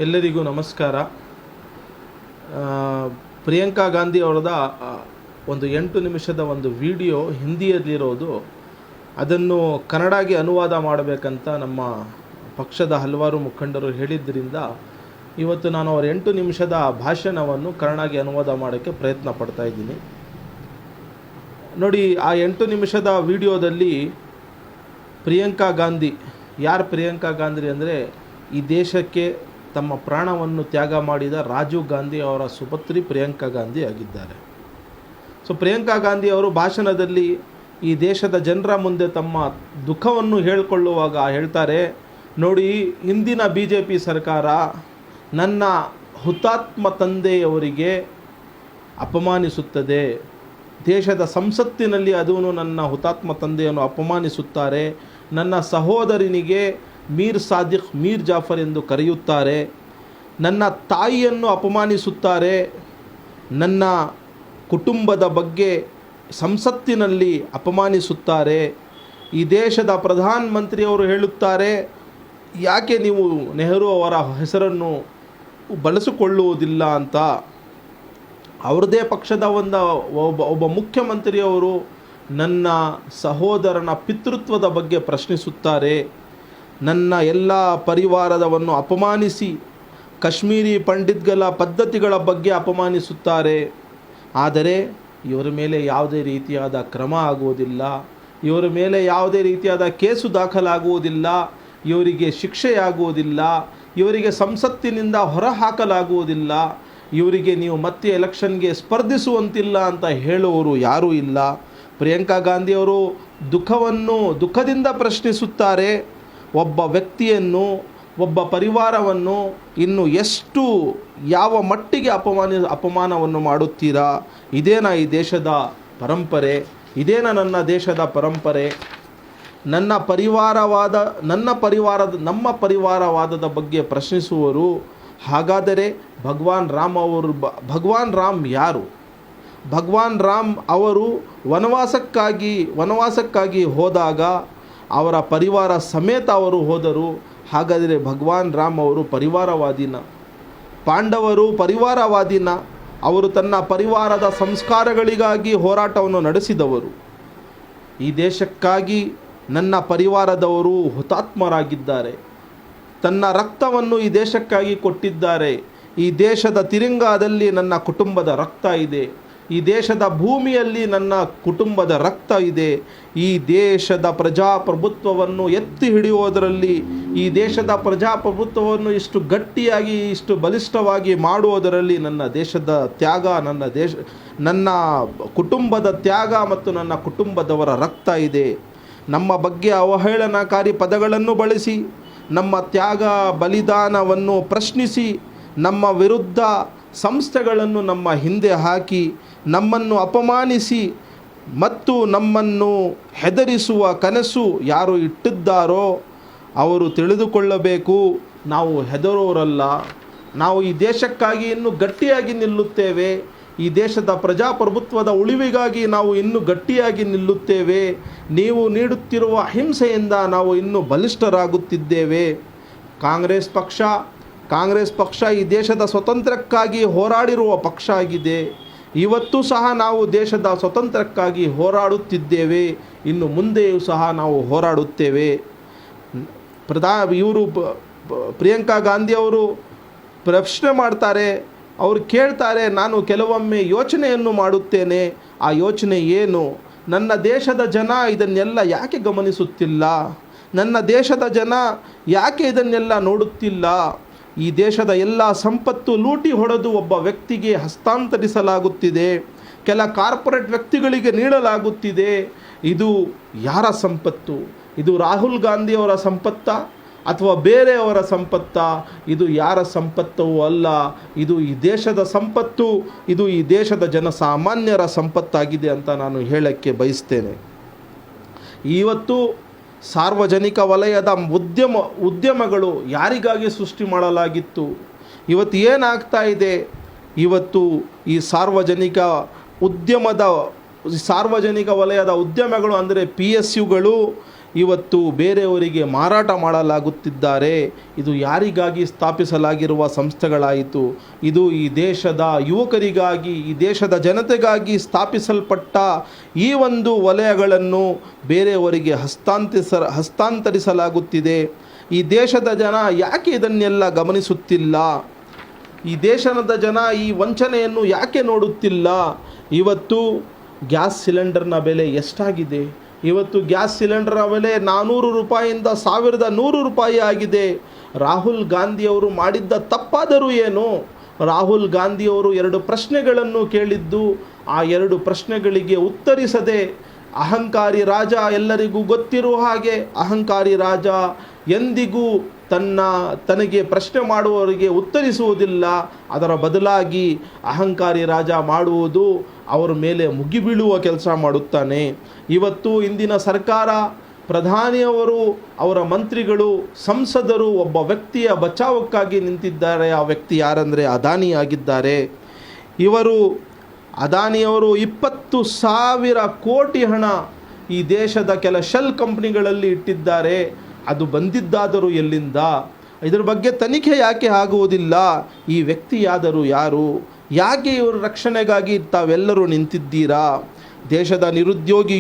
ಎಲ್ಲರಿಗೂ ನಮಸ್ಕಾರ. ಪ್ರಿಯಾಂಕಾ ಗಾಂಧಿ ಅವರದ ಒಂದು 8 ನಿಮಿಷದ ಒಂದು ವಿಡಿಯೋ ಹಿಂದಿಯಲ್ಲಿರೋದು, ಅದನ್ನು ಕನ್ನಡಕ್ಕೆ ಅನುವಾದ ಮಾಡಬೇಕಂತ ನಮ್ಮ ಪಕ್ಷದ ಹಲವಾರು ಮುಖಂಡರು ಹೇಳಿದ್ದರಿಂದ ಇವತ್ತು ನಾನು ಅವರ 8 ನಿಮಿಷದ ಭಾಷಣವನ್ನು ಕನ್ನಡಕ್ಕೆ ಅನುವಾದ ಮಾಡೋಕ್ಕೆ ಪ್ರಯತ್ನ ಪಡ್ತಾ ಇದ್ದೀನಿ. ನೋಡಿ, ಆ 8 ನಿಮಿಷದ ವಿಡಿಯೋದಲ್ಲಿ ಪ್ರಿಯಾಂಕಾ ಗಾಂಧಿ, ಯಾರು ಪ್ರಿಯಾಂಕಾ ಗಾಂಧಿ ಅಂದರೆ ಈ ದೇಶಕ್ಕೆ ತಮ್ಮ ಪ್ರಾಣವನ್ನು ತ್ಯಾಗ ಮಾಡಿದ ರಾಜೀವ್ ಗಾಂಧಿ ಅವರ ಸುಪುತ್ರಿ ಪ್ರಿಯಾಂಕಾ ಗಾಂಧಿ ಆಗಿದ್ದಾರೆ. ಸೊ ಪ್ರಿಯಾಂಕಾ ಗಾಂಧಿ ಅವರು ಭಾಷಣದಲ್ಲಿ ಈ ದೇಶದ ಜನರ ಮುಂದೆ ತಮ್ಮ ದುಃಖವನ್ನು ಹೇಳಿಕೊಳ್ಳುವಾಗ ಹೇಳ್ತಾರೆ, ನೋಡಿ, ಹಿಂದಿನ BJP ಸರ್ಕಾರ ನನ್ನ ಹುತಾತ್ಮ ತಂದೆಯವರಿಗೆ ಅಪಮಾನಿಸುತ್ತದೆ. ದೇಶದ ಸಂಸತ್ತಿನಲ್ಲಿ ಅದೂ ನನ್ನ ಹುತಾತ್ಮ ತಂದೆಯನ್ನು ಅಪಮಾನಿಸುತ್ತಾರೆ. ನನ್ನ ಸಹೋದರನಿಗೆ ಮೀರ್ ಸಾದಿಕ್, ಮೀರ್ ಜಾಫರ್ ಎಂದು ಕರೆಯುತ್ತಾರೆ. ನನ್ನ ತಾಯಿಯನ್ನು ಅಪಮಾನಿಸುತ್ತಾರೆ. ನನ್ನ ಕುಟುಂಬದ ಬಗ್ಗೆ ಸಂಸತ್ತಿನಲ್ಲಿ ಅಪಮಾನಿಸುತ್ತಾರೆ. ಈ ದೇಶದ ಪ್ರಧಾನಮಂತ್ರಿಯವರು ಹೇಳುತ್ತಾರೆ, ಯಾಕೆ ನೀವು ನೆಹರು ಅವರ ಹೆಸರನ್ನು ಬಳಸಿಕೊಳ್ಳುವುದಿಲ್ಲ ಅಂತ. ಅವ್ರದ್ದೇ ಪಕ್ಷದ ಒಬ್ಬ ಮುಖ್ಯಮಂತ್ರಿಯವರು ನನ್ನ ಸಹೋದರನ ಪಿತೃತ್ವದ ಬಗ್ಗೆ ಪ್ರಶ್ನಿಸುತ್ತಾರೆ. ನನ್ನ ಎಲ್ಲ ಪರಿವಾರದವನ್ನು ಅಪಮಾನಿಸಿ ಕಾಶ್ಮೀರಿ ಪಂಡಿತ್ಗಳ ಪದ್ಧತಿಗಳ ಬಗ್ಗೆ ಅಪಮಾನಿಸುತ್ತಾರೆ. ಆದರೆ ಇವರ ಮೇಲೆ ಯಾವುದೇ ರೀತಿಯಾದ ಕ್ರಮ ಆಗುವುದಿಲ್ಲ, ಇವರ ಮೇಲೆ ಯಾವುದೇ ರೀತಿಯಾದ ಕೇಸು ದಾಖಲಾಗುವುದಿಲ್ಲ, ಇವರಿಗೆ ಶಿಕ್ಷೆಯಾಗುವುದಿಲ್ಲ, ಇವರಿಗೆ ಸಂಸತ್ತಿನಿಂದ ಹೊರಹಾಕಲಾಗುವುದಿಲ್ಲ, ಇವರಿಗೆ ನೀವು ಮತ್ತೆ ಎಲೆಕ್ಷನ್ಗೆ ಸ್ಪರ್ಧಿಸುವಂತಿಲ್ಲ ಅಂತ ಹೇಳುವವರು ಯಾರೂ ಇಲ್ಲ. ಪ್ರಿಯಾಂಕಾ ಗಾಂಧಿಯವರು ದುಃಖದಿಂದ ಪ್ರಶ್ನಿಸುತ್ತಾರೆ. ಒಬ್ಬ ವ್ಯಕ್ತಿಯನ್ನು, ಒಬ್ಬ ಪರಿವಾರವನ್ನು ಇನ್ನು ಎಷ್ಟು, ಯಾವ ಮಟ್ಟಿಗೆ ಅಪಮಾನವನ್ನು ಮಾಡುತ್ತೀರಾ? ಇದೇನಾ ಈ ದೇಶದ ಪರಂಪರೆ? ಇದೇನಾ ನನ್ನ ದೇಶದ ಪರಂಪರೆ? ನಮ್ಮ ಪರಿವಾರವಾದದ ಬಗ್ಗೆ ಪ್ರಶ್ನಿಸುವರು. ಹಾಗಾದರೆ ಭಗವಾನ್ ರಾಮ್ ಯಾರು? ಭಗವಾನ್ ರಾಮ್ ಅವರು ವನವಾಸಕ್ಕಾಗಿ ಹೋದಾಗ ಅವರ ಪರಿವಾರ ಸಮೇತ ಅವರು ಹೋದರು. ಹಾಗಾದರೆ ಭಗವಾನ್ ರಾಮ್ ಅವರು ಪರಿವಾರವಾದಿನ? ಪಾಂಡವರು ಪರಿವಾರವಾದಿನ? ಅವರು ತನ್ನ ಪರಿವಾರದ ಸಂಸ್ಕಾರಗಳಿಗಾಗಿ ಹೋರಾಟವನ್ನು ನಡೆಸಿದವರು. ಈ ದೇಶಕ್ಕಾಗಿ ನನ್ನ ಪರಿವಾರದವರು ಹುತಾತ್ಮರಾಗಿದ್ದಾರೆ. ತನ್ನ ರಕ್ತವನ್ನು ಈ ದೇಶಕ್ಕಾಗಿ ಕೊಟ್ಟಿದ್ದಾರೆ. ಈ ದೇಶದ ತಿರಂಗದಲ್ಲಿ ನನ್ನ ಕುಟುಂಬದ ರಕ್ತ ಇದೆ. ಈ ದೇಶದ ಭೂಮಿಯಲ್ಲಿ ನನ್ನ ಕುಟುಂಬದ ರಕ್ತ ಇದೆ. ಈ ದೇಶದ ಪ್ರಜಾಪ್ರಭುತ್ವವನ್ನು ಎತ್ತಿ ಹಿಡಿಯುವುದರಲ್ಲಿ, ಈ ದೇಶದ ಪ್ರಜಾಪ್ರಭುತ್ವವನ್ನು ಇಷ್ಟು ಗಟ್ಟಿಯಾಗಿ, ಇಷ್ಟು ಬಲಿಷ್ಠವಾಗಿ ಮಾಡುವುದರಲ್ಲಿ ನನ್ನ ದೇಶದ ತ್ಯಾಗ, ನನ್ನ ಕುಟುಂಬದ ತ್ಯಾಗ ಮತ್ತು ನನ್ನ ಕುಟುಂಬದವರ ರಕ್ತ ಇದೆ. ನಮ್ಮ ಬಗ್ಗೆ ಅವಹೇಳನಕಾರಿ ಪದಗಳನ್ನು ಬಳಸಿ, ನಮ್ಮ ತ್ಯಾಗ ಬಲಿದಾನವನ್ನು ಪ್ರಶ್ನಿಸಿ, ನಮ್ಮ ವಿರುದ್ಧ ಸಂಸ್ಥೆಗಳನ್ನು ನಮ್ಮ ಹಿಂದೆ ಹಾಕಿ, ನಮ್ಮನ್ನು ಅಪಮಾನಿಸಿ ಮತ್ತು ನಮ್ಮನ್ನು ಹೆದರಿಸುವ ಕನಸು ಯಾರು ಇಟ್ಟಿದ್ದಾರೋ ಅವರು ತಿಳಿದುಕೊಳ್ಳಬೇಕು, ನಾವು ಹೆದರೋರಲ್ಲ. ನಾವು ಈ ದೇಶಕ್ಕಾಗಿ ಇನ್ನೂ ಗಟ್ಟಿಯಾಗಿ ನಿಲ್ಲುತ್ತೇವೆ. ಈ ದೇಶದ ಪ್ರಜಾಪ್ರಭುತ್ವದ ಉಳಿವಿಗಾಗಿ ನಾವು ಇನ್ನೂ ಗಟ್ಟಿಯಾಗಿ ನಿಲ್ಲುತ್ತೇವೆ. ನೀವು ನೀಡುತ್ತಿರುವ ಹಿಂಸೆಯಿಂದ ನಾವು ಇನ್ನೂ ಬಲಿಷ್ಠರಾಗುತ್ತಿದ್ದೇವೆ. ಕಾಂಗ್ರೆಸ್ ಪಕ್ಷ ಈ ದೇಶದ ಸ್ವಾತಂತ್ರ್ಯಕ್ಕಾಗಿ ಹೋರಾಡಿರುವ ಪಕ್ಷ ಆಗಿದೆ. ಇವತ್ತು ಸಹ ನಾವು ದೇಶದ ಸ್ವಾತಂತ್ರ್ಯಕ್ಕಾಗಿ ಹೋರಾಡುತ್ತಿದ್ದೇವೆ. ಇನ್ನು ಮುಂದೆಯೂ ಸಹ ನಾವು ಹೋರಾಡುತ್ತೇವೆ. ಪ್ರಿಯಾಂಕಾ ಗಾಂಧಿಯವರು ಪ್ರಶ್ನೆ ಮಾಡ್ತಾರೆ, ಅವರು ಕೇಳ್ತಾರೆ, ನಾನು ಕೆಲವೊಮ್ಮೆ ಯೋಚನೆಯನ್ನು ಮಾಡುತ್ತೇನೆ. ಆ ಯೋಚನೆ ಏನು? ನನ್ನ ದೇಶದ ಜನ ಇದನ್ನೆಲ್ಲ ಯಾಕೆ ಗಮನಿಸುತ್ತಿಲ್ಲ? ನನ್ನ ದೇಶದ ಜನ ಯಾಕೆ ಇದನ್ನೆಲ್ಲ ನೋಡುತ್ತಿಲ್ಲ? ಈ ದೇಶದ ಎಲ್ಲ ಸಂಪತ್ತು ಲೂಟಿ ಹೊಡೆದು ಒಬ್ಬ ವ್ಯಕ್ತಿಗೆ ಹಸ್ತಾಂತರಿಸಲಾಗುತ್ತಿದೆ. ಕೆಲ ಕಾರ್ಪೊರೇಟ್ ವ್ಯಕ್ತಿಗಳಿಗೆ ನೀಡಲಾಗುತ್ತಿದೆ. ಇದು ಯಾರ ಸಂಪತ್ತು? ಇದು ರಾಹುಲ್ ಗಾಂಧಿಯವರ ಸಂಪತ್ತಾ ಅಥವಾ ಬೇರೆಯವರ ಸಂಪತ್ತಾ? ಇದು ಯಾರ ಸಂಪತ್ತೂ ಅಲ್ಲ. ಇದು ಈ ದೇಶದ ಸಂಪತ್ತು. ಇದು ಈ ದೇಶದ ಜನಸಾಮಾನ್ಯರ ಸಂಪತ್ತಾಗಿದೆ ಅಂತ ನಾನು ಹೇಳಕ್ಕೆ ಬಯಸ್ತೇನೆ. ಇವತ್ತು ಸಾರ್ವಜನಿಕ ವಲಯದ ಉದ್ಯಮಗಳು ಯಾರಿಗಾಗಿ ಸೃಷ್ಟಿ ಮಾಡಲಾಗಿತ್ತು? ಇವತ್ತು ಏನಾಗ್ತಾ ಇದೆ? ಇವತ್ತು ಈ ಸಾರ್ವಜನಿಕ ವಲಯದ ಉದ್ಯಮಗಳು ಅಂದರೆ PSUಗಳು ಇವತ್ತು ಬೇರೆಯವರಿಗೆ ಮಾರಾಟ ಮಾಡಲಾಗುತ್ತಿದ್ದಾರೆ. ಇದು ಯಾರಿಗಾಗಿ ಸ್ಥಾಪಿಸಲಾಗಿರುವ ಸಂಸ್ಥೆಗಳಾಯಿತು? ಇದು ಈ ದೇಶದ ಯುವಕರಿಗಾಗಿ, ಈ ದೇಶದ ಜನತೆಗಾಗಿ ಸ್ಥಾಪಿಸಲ್ಪಟ್ಟ ಈ ಒಂದು ವಲಯಗಳನ್ನು ಬೇರೆಯವರಿಗೆ ಹಸ್ತಾಂತರಿಸಲಾಗುತ್ತಿದೆ. ಈ ದೇಶದ ಜನ ಯಾಕೆ ಇದನ್ನೆಲ್ಲ ಗಮನಿಸುತ್ತಿಲ್ಲ? ಈ ದೇಶದ ಜನ ಈ ವಂಚನೆಯನ್ನು ಯಾಕೆ ನೋಡುತ್ತಿಲ್ಲ? ಇವತ್ತು ಗ್ಯಾಸ್ ಸಿಲಿಂಡರ್ನ ಬೆಲೆ ಎಷ್ಟಾಗಿದೆ? ಇವತ್ತು ಗ್ಯಾಸ್ ಸಿಲಿಂಡರ್ನ ಬೆಲೆ 400 ರೂಪಾಯಿಯಿಂದ 1100 ರೂಪಾಯಿ ಆಗಿದೆ. ರಾಹುಲ್ ಗಾಂಧಿಯವರು ಮಾಡಿದ್ದ ತಪ್ಪಾದರೂ ಏನು? ರಾಹುಲ್ ಗಾಂಧಿಯವರು 2 ಪ್ರಶ್ನೆಗಳನ್ನು ಕೇಳಿದ್ದು, ಆ 2 ಪ್ರಶ್ನೆಗಳಿಗೆ ಉತ್ತರಿಸದೆ ಅಹಂಕಾರಿ ರಾಜ, ಎಲ್ಲರಿಗೂ ಗೊತ್ತಿರುವ ಹಾಗೆ ಅಹಂಕಾರಿ ರಾಜ ಎಂದಿಗೂ ತನಗೆ ಪ್ರಶ್ನೆ ಮಾಡುವವರಿಗೆ ಉತ್ತರಿಸುವುದಿಲ್ಲ. ಅದರ ಬದಲಾಗಿ ಅಹಂಕಾರಿ ರಾಜ ಮಾಡುವುದು ಅವರ ಮೇಲೆ ಮುಗಿಬೀಳುವ ಕೆಲಸ ಮಾಡುತ್ತಾನೆ. ಇವತ್ತು ಇಂದಿನ ಸರ್ಕಾರ, ಪ್ರಧಾನಿಯವರು, ಅವರ ಮಂತ್ರಿಗಳು, ಸಂಸದರು ಒಬ್ಬ ವ್ಯಕ್ತಿಯ ಬಚಾವಕ್ಕಾಗಿ ನಿಂತಿದ್ದಾರೆ. ಆ ವ್ಯಕ್ತಿ ಯಾರಂದರೆ ಅದಾನಿ ಆಗಿದ್ದಾರೆ. ಅದಾನಿಯವರು 20,000 ಕೋಟಿ ಹಣ ಈ ದೇಶದ ಕೆಲ ಶೆಲ್ ಕಂಪ್ನಿಗಳಲ್ಲಿ ಇಟ್ಟಿದ್ದಾರೆ. ಅದು ಬಂದಿದ್ದಾದರೂ ಎಲ್ಲಿಂದ? ಇದರ ಬಗ್ಗೆ ತನಿಖೆ ಯಾಕೆ ಆಗುವುದಿಲ್ಲ? ಈ ವ್ಯಕ್ತಿಯಾದರೂ ಯಾರು? ಯಾಕೆ ಇವರ ರಕ್ಷಣೆಗಾಗಿ ತಾವೆಲ್ಲರೂ ನಿಂತಿದ್ದೀರಾ? ದೇಶದ ನಿರುದ್ಯೋಗಿ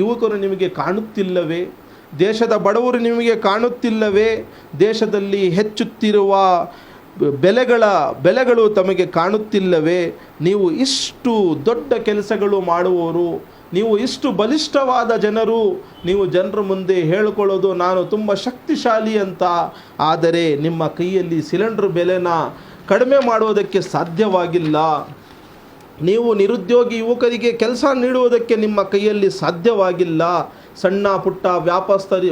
ಯುವಕರು ನಿಮಗೆ ಕಾಣುತ್ತಿಲ್ಲವೇ? ದೇಶದ ಬಡವರು ನಿಮಗೆ ಕಾಣುತ್ತಿಲ್ಲವೇ? ದೇಶದಲ್ಲಿ ಹೆಚ್ಚುತ್ತಿರುವ ಬೆಲೆಗಳು ತಮಗೆ ಕಾಣುತ್ತಿಲ್ಲವೇ? ನೀವು ಇಷ್ಟು ದೊಡ್ಡ ಕೆಲಸಗಳು ಮಾಡುವವರು, ನೀವು ಇಷ್ಟು ಬಲಿಷ್ಠವಾದ ಜನರು, ನೀವು ಜನರ ಮುಂದೆ ಹೇಳಿಕೊಳ್ಳೋದು ನಾನು ತುಂಬ ಶಕ್ತಿಶಾಲಿ ಅಂತ. ಆದರೆ ನಿಮ್ಮ ಕೈಯಲ್ಲಿ ಸಿಲಿಂಡರ್ ಬೆಲೆನ ಕಡಿಮೆ ಮಾಡೋದಕ್ಕೆ ಸಾಧ್ಯವಾಗಿಲ್ಲ. ನೀವು ನಿರುದ್ಯೋಗಿ ಯುವಕರಿಗೆ ಕೆಲಸ ನೀಡುವುದಕ್ಕೆ ನಿಮ್ಮ ಕೈಯಲ್ಲಿ ಸಾಧ್ಯವಾಗಿಲ್ಲ. ಸಣ್ಣ ಪುಟ್ಟ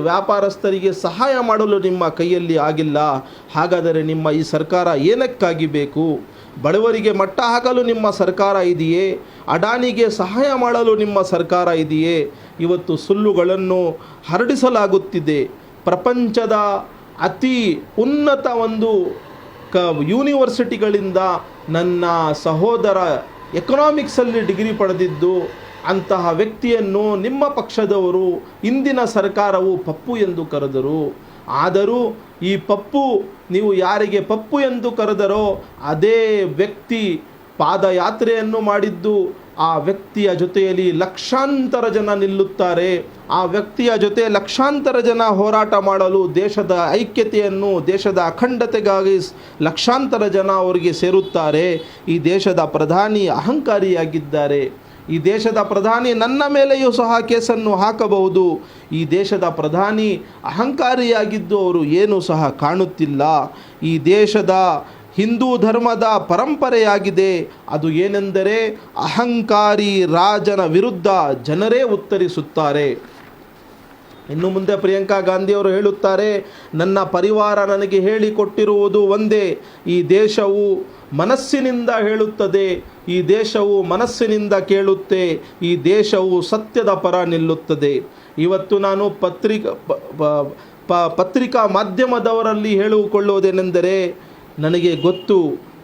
ವ್ಯಾಪಾರಸ್ಥರಿಗೆ ಸಹಾಯ ಮಾಡಲು ನಿಮ್ಮ ಕೈಯಲ್ಲಿ ಆಗಿಲ್ಲ. ಹಾಗಾದರೆ ನಿಮ್ಮ ಈ ಸರ್ಕಾರ ಏನಕ್ಕಾಗಿ ಬೇಕು? ಬಡವರಿಗೆ ಮಟ್ಟ ಹಾಕಲು ನಿಮ್ಮ ಸರ್ಕಾರ ಇದೆಯೇ? ಅಡಾನಿಗೆ ಸಹಾಯ ಮಾಡಲು ನಿಮ್ಮ ಸರ್ಕಾರ ಇದೆಯೇ? ಇವತ್ತು ಸುಳ್ಳುಗಳನ್ನು ಹರಡಿಸಲಾಗುತ್ತಿದೆ. ಪ್ರಪಂಚದ ಅತಿ ಉನ್ನತ ಒಂದು ಯೂನಿವರ್ಸಿಟಿಗಳಿಂದ ನನ್ನ ಸಹೋದರ ಎಕನಾಮಿಕ್ಸಲ್ಲಿ ಡಿಗ್ರಿ ಪಡೆದಿದ್ದು ಅಂತಹ ವ್ಯಕ್ತಿಯನ್ನು ನಿಮ್ಮ ಪಕ್ಷದವರು, ಇಂದಿನ ಸರ್ಕಾರವು ಪಪ್ಪು ಎಂದು ಕರೆದರು. ಆದರೂ ಈ ಪಪ್ಪು, ನೀವು ಯಾರಿಗೆ ಪಪ್ಪು ಎಂದು ಕರೆದರೋ ಅದೇ ವ್ಯಕ್ತಿ ಪಾದಯಾತ್ರೆಯನ್ನು ಮಾಡಿದ್ದು, ಆ ವ್ಯಕ್ತಿಯ ಜೊತೆಯಲ್ಲಿ ಲಕ್ಷಾಂತರ ಜನ ನಿಲ್ಲುತ್ತಾರೆ. ಆ ವ್ಯಕ್ತಿಯ ಜೊತೆ ಲಕ್ಷಾಂತರ ಜನ ಹೋರಾಟ ಮಾಡಲು, ದೇಶದ ಐಕ್ಯತೆಯನ್ನು, ದೇಶದ ಅಖಂಡತೆಗಾಗಿ ಲಕ್ಷಾಂತರ ಜನ ಅವರಿಗೆ ಸೇರುತ್ತಾರೆ. ಈ ದೇಶದ ಪ್ರಧಾನಿ ಅಹಂಕಾರಿಯಾಗಿದ್ದಾರೆ. ಈ ದೇಶದ ಪ್ರಧಾನಿ ನನ್ನ ಮೇಲೆಯೂ ಸಹ ಕೇಸನ್ನು ಹಾಕಬಹುದು. ಈ ದೇಶದ ಪ್ರಧಾನಿ ಅಹಂಕಾರಿಯಾಗಿದ್ದು ಅವರು ಏನೂ ಸಹ ಕಾಣುತ್ತಿಲ್ಲ. ಈ ದೇಶದ ಹಿಂದೂ ಧರ್ಮದ ಪರಂಪರೆಯಾಗಿದೆ. ಅದು ಏನೆಂದರೆ ಅಹಂಕಾರಿ ರಾಜನ ವಿರುದ್ಧ ಜನರೇ ಉತ್ತರಿಸುತ್ತಾರೆ. ಇನ್ನು ಮುಂದೆ ಪ್ರಿಯಾಂಕಾ ಗಾಂಧಿಯವರು ಹೇಳುತ್ತಾರೆ, ನನ್ನ ಪರಿವಾರ ನನಗೆ ಹೇಳಿಕೊಟ್ಟಿರುವುದು ಒಂದೇ, ಈ ದೇಶವು ಮನಸ್ಸಿನಿಂದ ಹೇಳುತ್ತದೆ, ಈ ದೇಶವು ಮನಸ್ಸಿನಿಂದ ಕೇಳುತ್ತೆ, ಈ ದೇಶವು ಸತ್ಯದ ಪರ ನಿಲ್ಲುತ್ತದೆ. ಇವತ್ತು ನಾನು ಪತ್ರಿಕಾ ಮಾಧ್ಯಮದವರಲ್ಲಿ ಹೇಳಿಕೊಳ್ಳುವುದೇನೆಂದರೆ,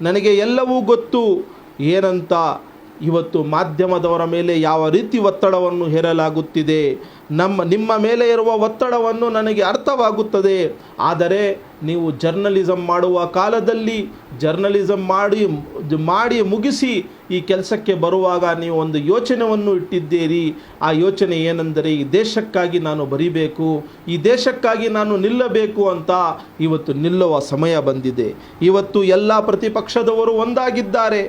ನನಗೆ ಎಲ್ಲವೂ ಗೊತ್ತು ಏನಂತ. ಇವತ್ತು ಮಾಧ್ಯಮದವರ ಮೇಲೆ ಯಾವ ರೀತಿ ಒತ್ತಡವನ್ನು ಹೇರಲಾಗುತ್ತಿದೆ, ನಿಮ್ಮ ಮೇಲೆ ಇರುವ ಒತ್ತಡವನ್ನು ನನಗೆ ಅರ್ಥವಾಗುತ್ತದೆ. ಆದರೆ ನೀವು ಜರ್ನಲಿಸಮ್ ಮಾಡುವ ಕಾಲದಲ್ಲಿ ಜರ್ನಲಿಸಮ್ ಮಾಡಿ ಮುಗಿಸಿ ಈ ಕೆಲಸಕ್ಕೆ ಬರುವಾಗ ನೀವು ಒಂದು ಯೋಚನೆಯನ್ನು ಇಟ್ಟಿದ್ದೀರಿ. ಆ ಯೋಚನೆ ಏನೆಂದರೆ, ಈ ದೇಶಕ್ಕಾಗಿ ನಾನು ಬರೀಬೇಕು, ಈ ದೇಶಕ್ಕಾಗಿ ನಾನು ನಿಲ್ಲಬೇಕು ಅಂತ. ಇವತ್ತು ನಿಲ್ಲುವ ಸಮಯ ಬಂದಿದೆ. ಇವತ್ತು ಎಲ್ಲ ಪ್ರತಿಪಕ್ಷದವರು ಒಂದಾಗಿದ್ದಾರೆ.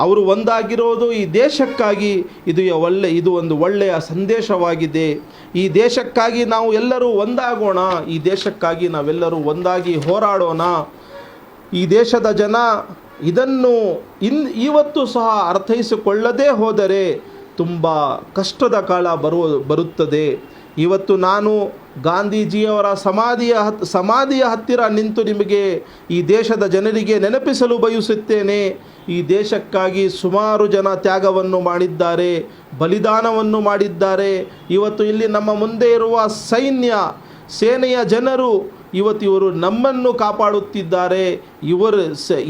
ಅವರು ಒಂದಾಗಿರೋದು ಈ ದೇಶಕ್ಕಾಗಿ. ಇದು ಒಂದು ಒಳ್ಳೆಯ ಸಂದೇಶವಾಗಿದೆ. ಈ ದೇಶಕ್ಕಾಗಿ ನಾವು ಎಲ್ಲರೂ ಒಂದಾಗೋಣ, ಈ ದೇಶಕ್ಕಾಗಿ ನಾವೆಲ್ಲರೂ ಒಂದಾಗಿ ಹೋರಾಡೋಣ. ಈ ದೇಶದ ಜನ ಇದನ್ನು ಇವತ್ತು ಸಹ ಅರ್ಥೈಸಿಕೊಳ್ಳದೇ ಹೋದರೆ ತುಂಬ ಕಷ್ಟದ ಕಾಲ ಬರುತ್ತದೆ. ಇವತ್ತು ನಾನು ಗಾಂಧೀಜಿಯವರ ಸಮಾಧಿಯ ಹತ್ತಿರ ನಿಂತು ನಿಮಗೆ ಈ ದೇಶದ ಜನರಿಗೆ ನೆನಪಿಸಲು ಬಯಸುತ್ತೇನೆ. ಈ ದೇಶಕ್ಕಾಗಿ ಸುಮಾರು ಜನ ತ್ಯಾಗವನ್ನು ಮಾಡಿದ್ದಾರೆ, ಬಲಿದಾನವನ್ನು ಮಾಡಿದ್ದಾರೆ. ಇವತ್ತು ಇಲ್ಲಿ ನಮ್ಮ ಮುಂದೆ ಇರುವ ಸೇನೆಯ ಜನರು ಇವರು ನಮ್ಮನ್ನು ಕಾಪಾಡುತ್ತಿದ್ದಾರೆ.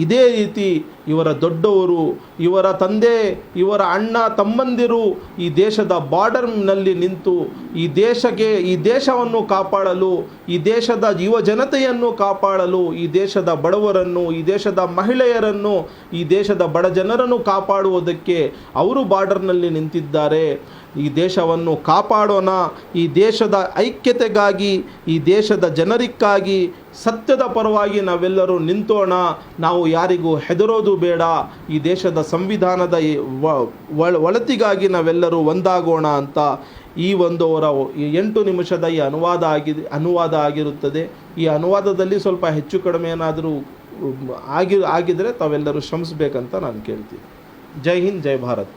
ಇದೇ ರೀತಿ ಇವರ ದೊಡ್ಡವರು, ಇವರ ತಂದೆ, ಇವರ ಅಣ್ಣ ತಮ್ಮಂದಿರು ಈ ದೇಶದ ಬಾರ್ಡರ್ನಲ್ಲಿ ನಿಂತು ಈ ದೇಶವನ್ನು ಕಾಪಾಡಲು, ಈ ದೇಶದ ಯುವ ಜನತೆಯನ್ನು ಕಾಪಾಡಲು, ಈ ದೇಶದ ಬಡವರನ್ನು, ಈ ದೇಶದ ಮಹಿಳೆಯರನ್ನು, ಈ ದೇಶದ ಬಡ ಜನರನ್ನು ಕಾಪಾಡುವುದಕ್ಕೆ ಅವರು ಬಾರ್ಡರ್ನಲ್ಲಿ ನಿಂತಿದ್ದಾರೆ. ಈ ದೇಶವನ್ನು ಕಾಪಾಡೋಣ. ಈ ದೇಶದ ಐಕ್ಯತೆಗಾಗಿ, ಈ ದೇಶದ ಜನರಿಗಾಗಿ ಸತ್ಯದ ಪರವಾಗಿ ನಾವೆಲ್ಲರೂ ನಿಂತೋಣ. ನಾವು ಯಾರಿಗೂ ಹೆದರೋದು ಬೇಡ. ಈ ದೇಶದ ಸಂವಿಧಾನದ ಒಳತಿಗಾಗಿ ನಾವೆಲ್ಲರೂ ಒಂದಾಗೋಣ ಅಂತ ಈ ಅವರ 8 ನಿಮಿಷದ ಈ ಅನುವಾದ ಆಗಿರುತ್ತದೆ. ಈ ಅನುವಾದದಲ್ಲಿ ಸ್ವಲ್ಪ ಹೆಚ್ಚು ಕಡಿಮೆ ಏನಾದರೂ ಆಗಿದ್ರೆ ತಾವೆಲ್ಲರೂ ಶ್ರಮಿಸಬೇಕಂತ ನಾನು ಕೇಳ್ತೀನಿ. ಜೈ ಹಿಂದ್, ಜೈ ಭಾರತ್.